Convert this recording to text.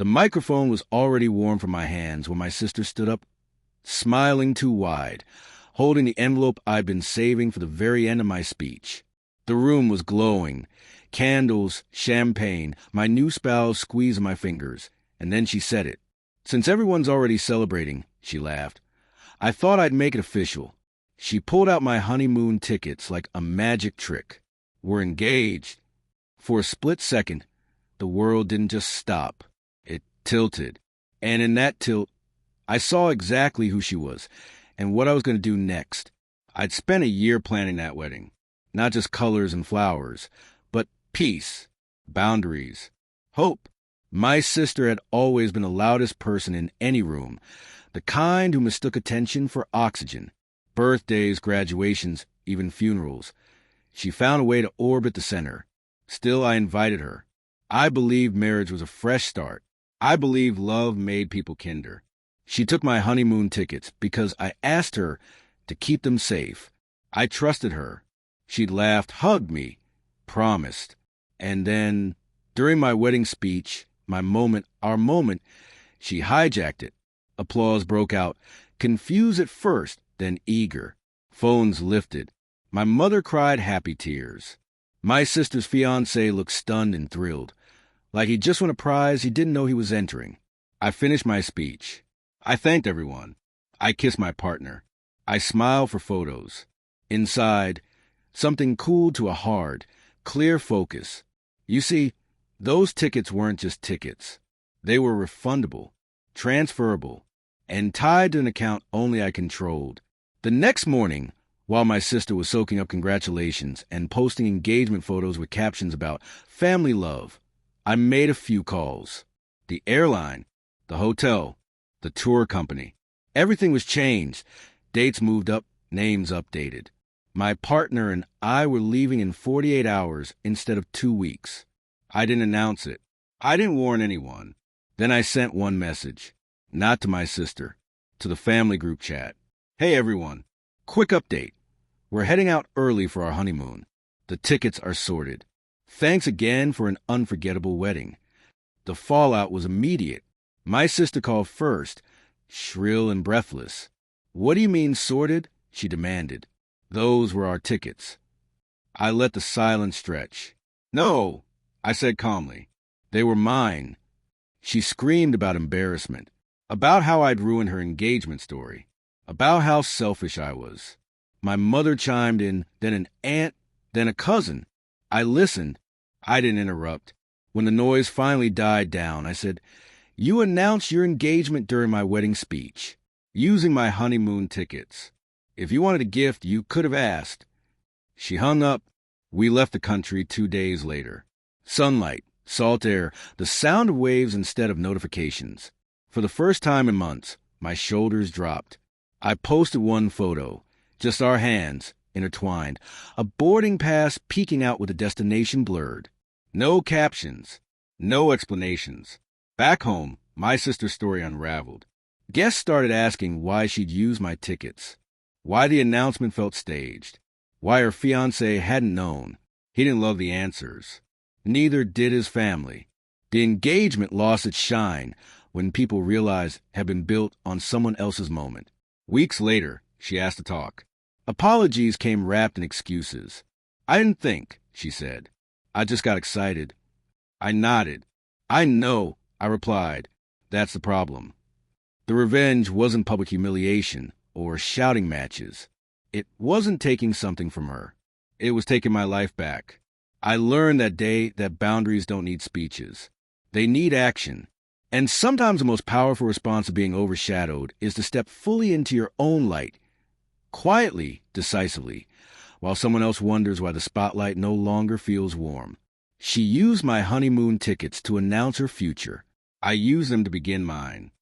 The microphone was already warm from my hands when my sister stood up, smiling too wide, holding the envelope I'd been saving for the very end of my speech. The room was glowing. Candles, champagne, my new spouse squeezing my fingers. And then she said it. "Since everyone's already celebrating," she laughed, "I thought I'd make it official." She pulled out my honeymoon tickets like a magic trick. "We're engaged." For a split second, the world didn't just stop. It tilted. And in that tilt, I saw exactly who she was and what I was going to do next. I'd spent a year planning that wedding. Not just colors and flowers, but peace, boundaries, hope. My sister had always been the loudest person in any room, the kind who mistook attention for oxygen. Birthdays, graduations, even funerals. She found a way to orbit the center. Still, I invited her. I believed marriage was a fresh start. I believed love made people kinder. She took my honeymoon tickets because I asked her to keep them safe. I trusted her. She'd laughed, hugged me, promised. And then, during my wedding speech, our moment, she hijacked it. Applause broke out, confused at first, then eager. Phones lifted. My mother cried happy tears. My sister's fiancé looked stunned and thrilled, like he just won a prize he didn't know he was entering. I finished my speech. I thanked everyone. I kissed my partner. I smiled for photos. Inside, something cooled to a hard, clear focus. You see, those tickets weren't just tickets. They were refundable, transferable, and tied to an account only I controlled. The next morning, while my sister was soaking up congratulations and posting engagement photos with captions about family love, I made a few calls. The airline, the hotel, the tour company. Everything was changed. Dates moved up, names updated. My partner and I were leaving in 48 hours instead of 2 weeks. I didn't announce it. I didn't warn anyone. Then I sent one message, not to my sister, to the family group chat. "Hey everyone, quick update. We're heading out early for our honeymoon. The tickets are sorted. Thanks again for an unforgettable wedding." The fallout was immediate. My sister called first, shrill and breathless. "What do you mean sorted?" she demanded. "Those were our tickets." I let the silence stretch. "No," I said calmly. "They were mine." She screamed about embarrassment, about how I'd ruined her engagement story, about how selfish I was. My mother chimed in, then an aunt, then a cousin. I listened. I didn't interrupt. When the noise finally died down, I said, "You announced your engagement during my wedding speech, using my honeymoon tickets. If you wanted a gift, you could have asked." She hung up. We left the country 2 days later. Sunlight, salt air, the sound of waves instead of notifications. For the first time in months, my shoulders dropped. I posted one photo, just our hands, intertwined, a boarding pass peeking out with the destination blurred. No captions, no explanations. Back home, my sister's story unraveled. Guests started asking why she'd used my tickets, why the announcement felt staged, why her fiancé hadn't known. He didn't love the answers. Neither did his family. The engagement lost its shine when people realized it had been built on someone else's moment. Weeks later, she asked to talk. Apologies came wrapped in excuses. "I didn't think," she said. "I just got excited." I nodded. "I know," I replied. "That's the problem." The revenge wasn't public humiliation or shouting matches. It wasn't taking something from her. It was taking my life back. I learned that day that boundaries don't need speeches. They need action. And sometimes the most powerful response to being overshadowed is to step fully into your own light, quietly, decisively, while someone else wonders why the spotlight no longer feels warm. She used my honeymoon tickets to announce her future. I used them to begin mine.